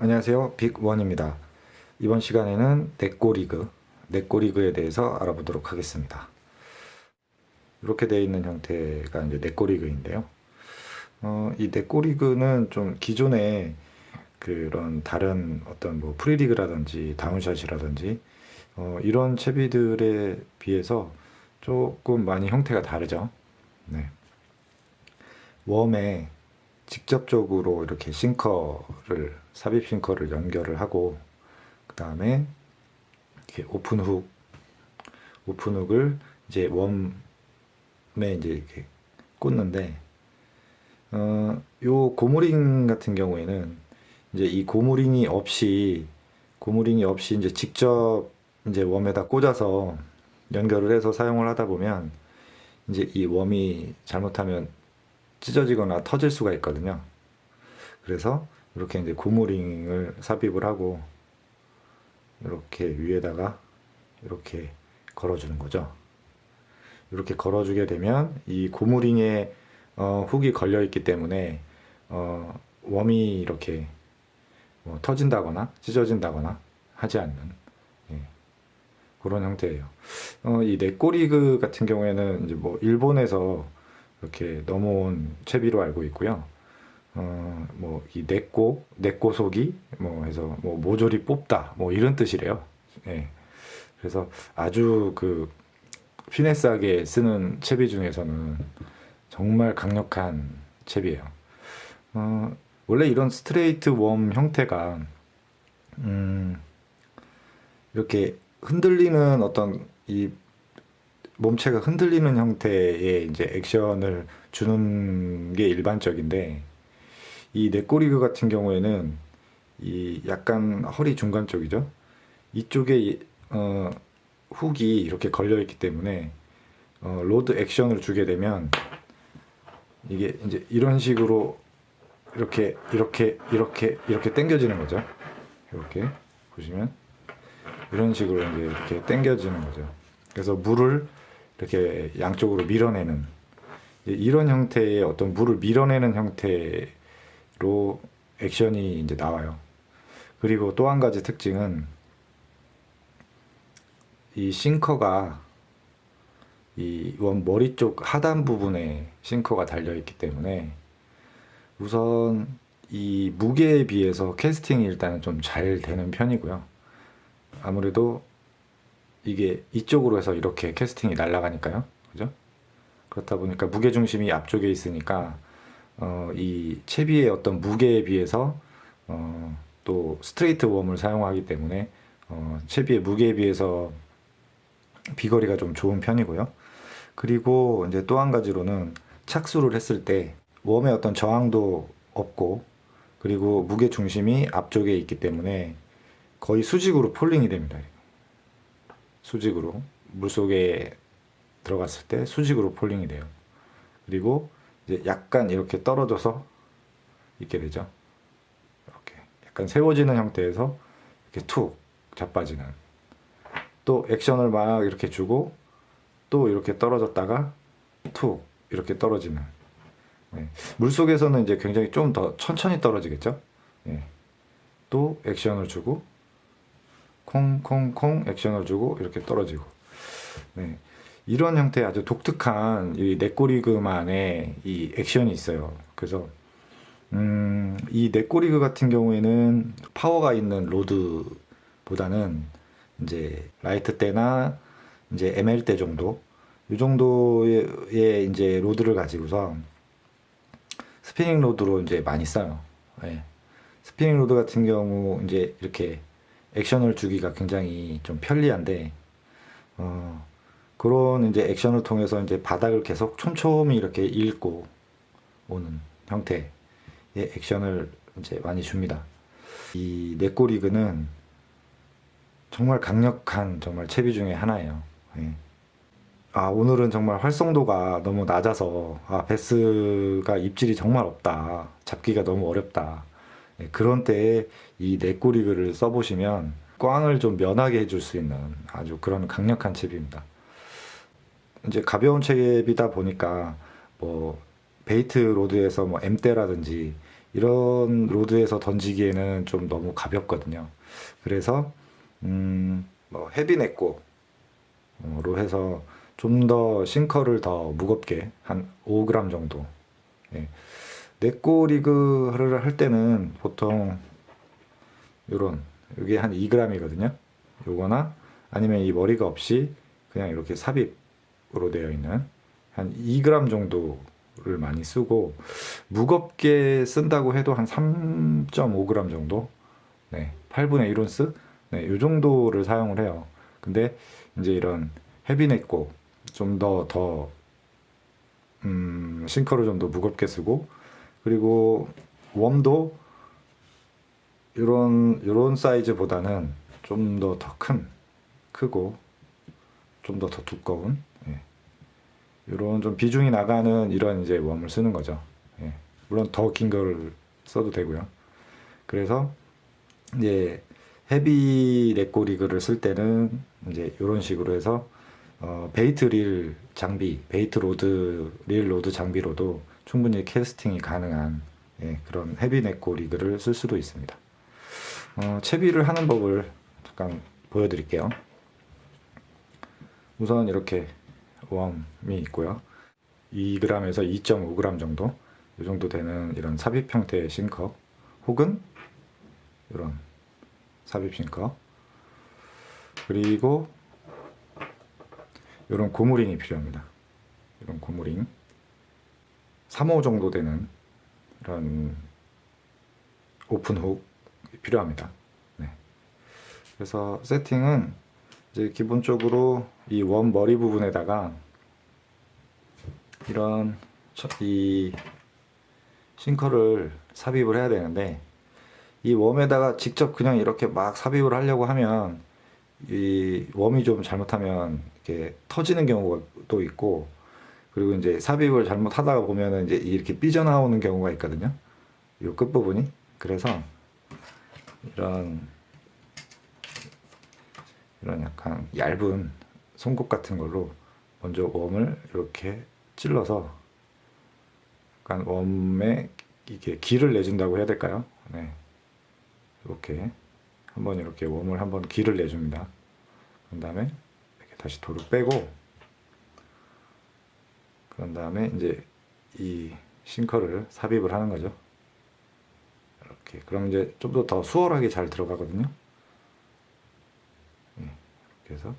안녕하세요, 빅원입니다. 이번 시간에는 넷꼬리그에 대해서 알아보도록 하겠습니다. 이렇게 되어 있는 형태가 이제 넷꼬리그인데요. 이 넷꼬리그는 좀 기존의 그런 다른 어떤 뭐 프리리그라든지 다운샷이라든지 이런 채비들에 비해서 조금 많이 형태가 다르죠. 네. 웜에 직접적으로 이렇게 삽입 싱커를 연결을 하고, 그 다음에 이렇게 오픈훅을 이제 웜에 이제 이렇게 꽂는데, 요 고무링 같은 경우에는 이제 이 고무링이 없이 이제 직접 이제 웜에다 꽂아서 연결을 해서 사용을 하다 보면 이제 이 웜이 잘못하면 찢어지거나 터질 수가 있거든요. 그래서 이렇게 이제 고무링을 삽입을 하고 이렇게 위에다가 이렇게 걸어주는 거죠. 이렇게 걸어주게 되면 이 고무링에 훅이 걸려 있기 때문에 웜이 이렇게 뭐 터진다거나 찢어진다거나 하지 않는, 예, 그런 형태예요. 이 넷꼬리그 같은 경우에는 이제 뭐 일본에서 이렇게 넘어온 채비로 알고 있고요. 뭐 이 내꼬 속이 뭐 해서 뭐 모조리 뽑다 뭐 이런 뜻이래요. 예. 그래서 아주 그 피네스하게 쓰는 채비 중에서는 정말 강력한 채비예요. 원래 이런 스트레이트 웜 형태가 이렇게 흔들리는 어떤 이 몸체가 흔들리는 형태의 이제 액션을 주는 게 일반적인데, 이 넷꼬리그 같은 경우에는 이 약간 허리 중간 쪽이죠. 이쪽에 훅이 이렇게 걸려 있기 때문에 로드 액션을 주게 되면 이게 이제 이런 식으로 이렇게 당겨지는 거죠. 이렇게 보시면 이런 식으로 이제 이렇게 당겨지는 거죠. 그래서 물을 이렇게 양쪽으로 밀어내는, 이런 형태의 어떤 물을 밀어내는 형태로 액션이 이제 나와요. 그리고 또 한 가지 특징은 이 싱커가 이 원 머리 쪽 하단 부분에 싱커가 달려 있기 때문에 우선 이 무게에 비해서 캐스팅이 일단은 좀 잘 되는 편이고요. 아무래도 이게 이쪽으로 해서 이렇게 캐스팅이 날아가니까요. 그죠? 그렇다 보니까 무게 중심이 앞쪽에 있으니까 이 채비의 어떤 무게에 비해서 또 스트레이트 웜을 사용하기 때문에 채비의 무게에 비해서 비거리가 좀 좋은 편이고요. 그리고 이제 또 한 가지로는 착수를 했을 때 웜의 어떤 저항도 없고, 그리고 무게 중심이 앞쪽에 있기 때문에 거의 수직으로 폴링이 됩니다. 수직으로 물속에 들어갔을 때 수직으로 폴링이 돼요. 그리고 이제 약간 이렇게 떨어져서 있게 되죠. 이렇게 약간 세워지는 형태에서 이렇게 툭 자빠지는, 또 액션을 막 이렇게 주고 또 이렇게 떨어졌다가 툭 이렇게 떨어지는. 네. 물속에서는 이제 굉장히 좀 더 천천히 떨어지겠죠. 네. 또 액션을 주고 콩콩콩 액션을 주고 이렇게 떨어지고. 네. 이런 형태의 아주 독특한 이 넷꼬리그만의 이 액션이 있어요. 그래서 이 넷꼬리그 같은 경우에는 파워가 있는 로드보다는 이제 라이트 때나 이제 ML 때 정도, 이 정도의 이제 로드를 가지고서 스피닝 로드로 이제 많이 써요. 예. 스피닝 로드 같은 경우 이제 이렇게 액션을 주기가 굉장히 좀 편리한데, 그런 이제 액션을 통해서 이제 바닥을 계속 촘촘히 이렇게 읽고 오는 형태의 액션을 이제 많이 줍니다. 이 넷꼬리그는 정말 강력한 정말 채비 중에 하나예요. 예. 오늘은 정말 활성도가 너무 낮아서 베스가 입질이 정말 없다, 잡기가 너무 어렵다, 예, 그런 때에 이 넷꼬리그를 써보시면 꽝을 좀 면하게 해줄 수 있는 아주 그런 강력한 채비입니다. 이제 가벼운 채비다 보니까 뭐 베이트 로드에서 뭐 M대라든지 이런 로드에서 던지기에는 좀 너무 가볍거든요. 그래서 뭐 헤비네코로 해서 좀 더 싱커를 더 무겁게 한 5g 정도. 예. 네코 리그를 할 때는 보통 요런 이게 한 2g이거든요. 요거나 아니면 이 머리가 없이 그냥 이렇게 삽입으로 되어 있는 한 2g 정도를 많이 쓰고, 무겁게 쓴다고 해도 한 3.5g 정도, 네, 8분의 1온스, 네, 요 정도를 사용을 해요. 근데 이제 이런 헤비네코 좀 더 싱커를 좀 더 무겁게 쓰고, 그리고 웜도 요런 사이즈보다는 좀 더 크고 좀 더 두꺼운, 예, 요런 좀 비중이 나가는 이런 이제 웜을 쓰는 거죠. 예, 물론 더 긴 거를 써도 되고요. 그래서 이제 헤비 네코 리그를 쓸 때는 이제 이런 식으로 해서 베이트 릴 장비, 베이트 로드, 릴 로드 장비로도 충분히 캐스팅이 가능한, 예, 그런 헤비 네코 리그를 쓸 수도 있습니다. 채비를 하는 법을 잠깐 보여드릴게요. 우선 이렇게 웜이 있고요. 2g에서 2.5g 정도, 이 정도 되는 이런 삽입 형태의 싱커, 혹은 이런 삽입 싱커, 그리고 이런 고무링이 필요합니다. 이런 고무링 3호 정도 되는 이런 오픈훅이 필요합니다. 네. 그래서 세팅은 이제 기본적으로 이 원 머리 부분에다가 이런 이 싱커를 삽입을 해야 되는데, 이 웜에다가 직접 그냥 이렇게 막 삽입을 하려고 하면 이 웜이 좀 잘못하면 이렇게 터지는 경우가 또 있고, 그리고 이제 삽입을 잘못하다가 보면은 이제 이렇게 삐져나오는 경우가 있거든요. 이 끝부분이. 그래서 이런 약간 얇은 송곳 같은 걸로 먼저 웜을 이렇게 찔러서 약간 웜에 이게 기를 내준다고 해야 될까요? 네. 이렇게 한번 이렇게 웜을 한번 기를 내줍니다. 그 다음에 이렇게 다시 돌을 빼고, 그런 다음에 이제 이 싱커를 삽입을 하는 거죠. 이렇게. 그럼 이제 좀 더 수월하게 잘 들어가거든요. 네. 이렇게 해서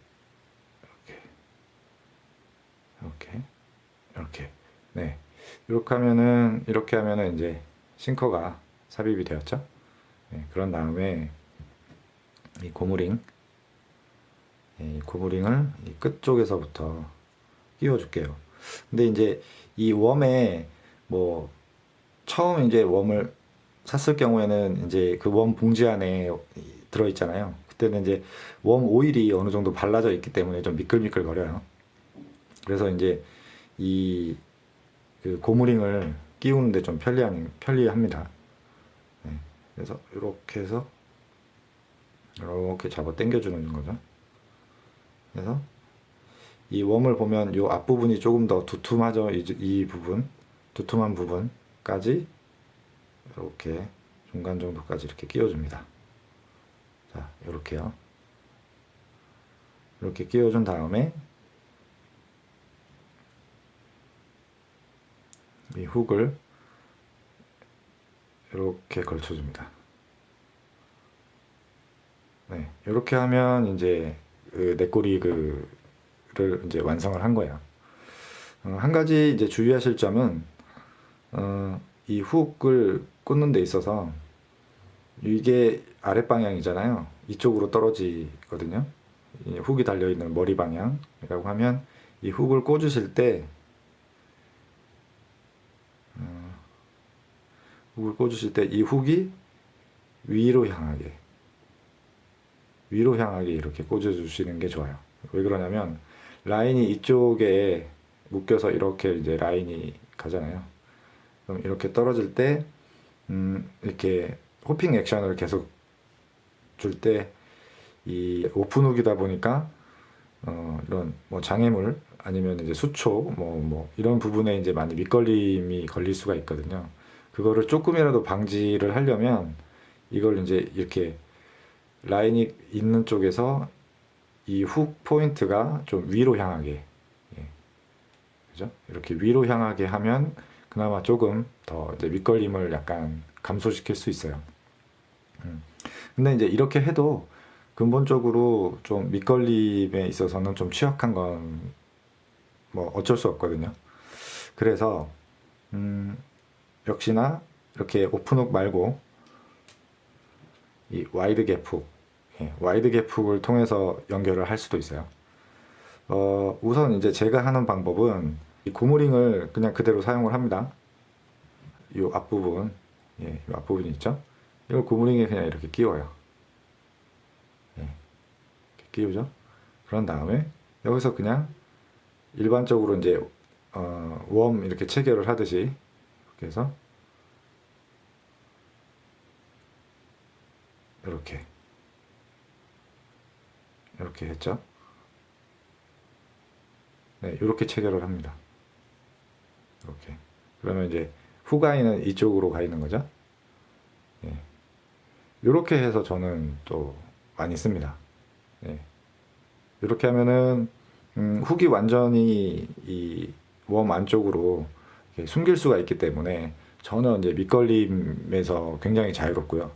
이렇게. 네. 이렇게 하면은 이제 싱커가 삽입이 되었죠. 네. 그런 다음에 이 고무링, 이 고무링을 이 끝 쪽에서부터 끼워 줄게요. 근데 이제 이 웜에 뭐 처음 이제 웜을 샀을 경우에는 이제 그 웜 봉지 안에 들어 있잖아요. 그때는 이제 웜 오일이 어느 정도 발라져 있기 때문에 좀 미끌미끌 거려요. 그래서 이제 그 고무링을 끼우는데 좀 편리합니다. 네. 그래서 이렇게 해서 이렇게 잡아 당겨주는 거죠. 그래서 이 웜을 보면 이 앞부분이 조금 더 두툼하죠. 이 부분, 두툼한 부분까지 이렇게 중간 정도까지 이렇게 끼워줍니다. 자, 이렇게요. 이렇게 끼워준 다음에 이 훅을 이렇게 걸쳐줍니다. 네, 이렇게 하면 이제 그 네꼬리그를 이제 완성을 한 거예요. 한 가지 이제 주의하실 점은 이 훅을 꽂는 데 있어서 이게 아랫 방향이잖아요. 이쪽으로 떨어지거든요. 이 훅이 달려 있는 머리 방향이라고 하면 이 훅을 꽂으실 때 이 훅이 위로 향하게 이렇게 꽂아주시는 게 좋아요. 왜 그러냐면 라인이 이쪽에 묶여서 이렇게 이제 라인이 가잖아요. 그럼 이렇게 떨어질 때 이렇게 호핑 액션을 계속 줄 때 이 오픈훅이다 보니까 이런 뭐 장애물 아니면 이제 수초 뭐 이런 부분에 이제 많이 밑걸림이 걸릴 수가 있거든요. 그거를 조금이라도 방지를 하려면 이걸 이제 이렇게 라인이 있는 쪽에서 이 훅 포인트가 좀 위로 향하게, 예, 그죠? 이렇게 위로 향하게 하면 그나마 조금 더 이제 밑걸림을 약간 감소시킬 수 있어요. 근데 이제 이렇게 해도 근본적으로 좀 밑걸림에 있어서는 좀 취약한 건 뭐 어쩔 수 없거든요. 그래서 역시나 이렇게 오픈훅 말고 이 와이드 갭 훅, 예, 와이드 갭 훅을 통해서 연결을 할 수도 있어요. 우선 이제 제가 하는 방법은 이 고무링을 그냥 그대로 사용을 합니다. 이 앞부분, 예, 이 앞부분 있죠? 이걸 고무링에 그냥 이렇게 끼워요. 예, 이렇게 끼우죠? 그런 다음에 여기서 그냥 일반적으로 이제 웜 이렇게 체결을 하듯이 이렇게 해서 이렇게 했죠. 네, 이렇게 체결을 합니다. 이렇게. 그러면 이제 후가인은 이쪽으로 가 있는 거죠. 예. 이렇게 해서 저는 또 많이 씁니다. 예. 이렇게 하면은 훅이 완전히 이 웜 안쪽으로 이렇게 숨길 수가 있기 때문에 저는 이제 밑걸림에서 굉장히 자유롭고요.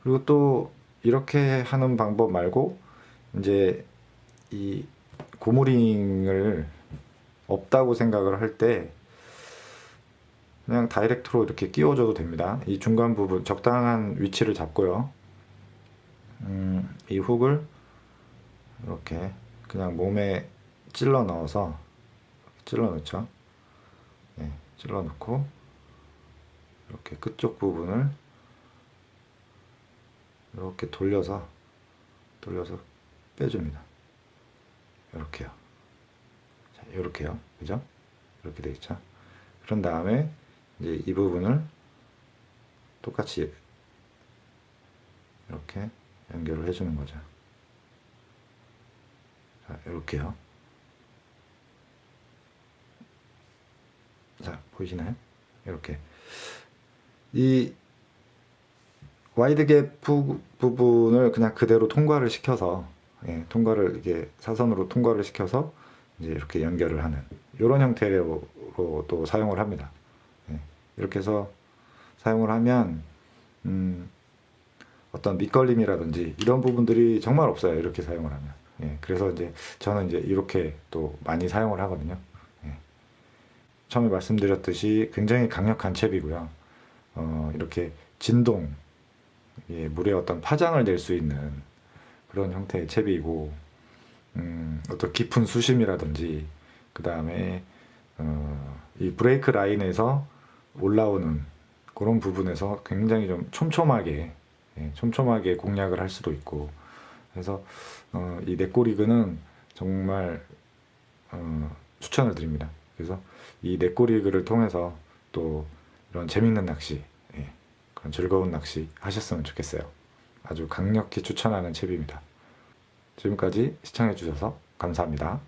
그리고 또 이렇게 하는 방법 말고 이제 이 고무링을 없다고 생각을 할 때 그냥 다이렉트로 이렇게 끼워줘도 됩니다. 이 중간 부분 적당한 위치를 잡고요. 이 훅을 이렇게 그냥 몸에 찔러 넣어서 찔러 넣죠. 네, 찔러 넣고 이렇게 끝쪽 부분을 이렇게 돌려서 빼줍니다. 이렇게요. 자, 이렇게요. 그죠? 이렇게 돼 있죠. 그런 다음에 이제 이 부분을 똑같이 이렇게 연결을 해주는 거죠. 자, 이렇게요. 자, 보이시나요? 이렇게. 이 와이드 갭 부분을 그냥 그대로 통과를 시켜서, 예, 통과를 이게 사선으로 통과를 시켜서 이제 이렇게 연결을 하는 이런 형태로 또 사용을 합니다. 예, 이렇게 해서 사용을 하면 어떤 밑걸림이라든지 이런 부분들이 정말 없어요. 이렇게 사용을 하면. 예, 그래서 이제 저는 이제 이렇게 또 많이 사용을 하거든요. 예, 처음에 말씀드렸듯이 굉장히 강력한 챕이고요. 이렇게 진동, 예, 물에 어떤 파장을 낼 수 있는 그런 형태의 챕이고, 어떤 깊은 수심이라든지, 그 다음에 이 브레이크 라인에서 올라오는 그런 부분에서 굉장히 좀 촘촘하게, 예, 촘촘하게 공략을 할 수도 있고, 그래서 이 넷고리그는 정말 추천을 드립니다. 그래서 이 넷고리그를 통해서 또 이런 재밌는 낚시, 예, 그런 즐거운 낚시 하셨으면 좋겠어요. 아주 강력히 추천하는 챕입니다. 지금까지 시청해 주셔서 감사합니다.